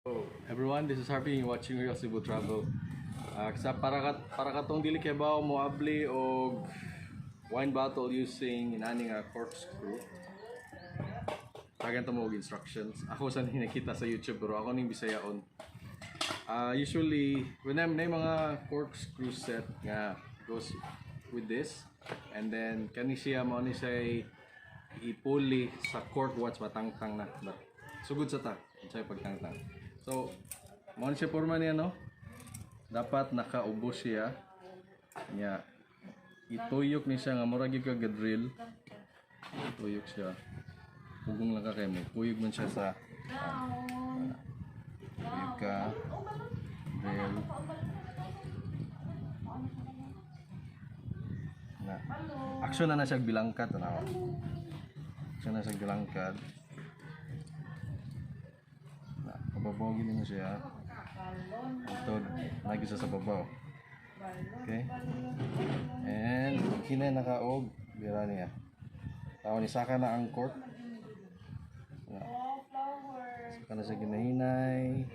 Hello everyone, this is Harvey watching Real Cebu Travel. Para katong dili kay bawo mo abli og wine bottle using inani nga corkscrew. Tagan mo og instructions. Ako sa nakita sa YouTube pero ako ning Bisayaon. Usually when I'm na mga corkscrew set nga goes with this, and then kani siya mo ni say ipuli sa cork watch matangtang na. But sugod sa ta, unsay pagtangtang. So, mo siya porma niya, no? Dapat nakaubos siya. Nya ituyok ni siya nga mura gyud ka drill. Ituyok siya. Pugong lang ka kay mo. Puyog man siya sa puyog ka drill. Na. Action na siya bilangkad, ano? Action na siya bilangkad. Babawagin mo siya. Ito, lagi siya sa babaw. Okay? And, kinay nakaog, bira niya. Tawag ni saka na ang cork. Saka na siya ginahinay.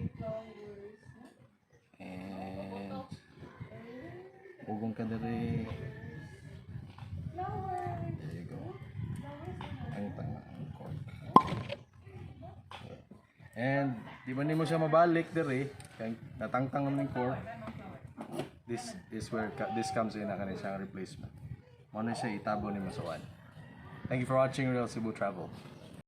And, ugong ka diri. There you go. Ang tanga ang cork. And di ba nimo siya mabalik diri kay natangtang naman yung cork. This is where this comes in na kanang siyang replacement. Mo na siya itabo nimo sa one. Thank you for watching Real Cebu Travel.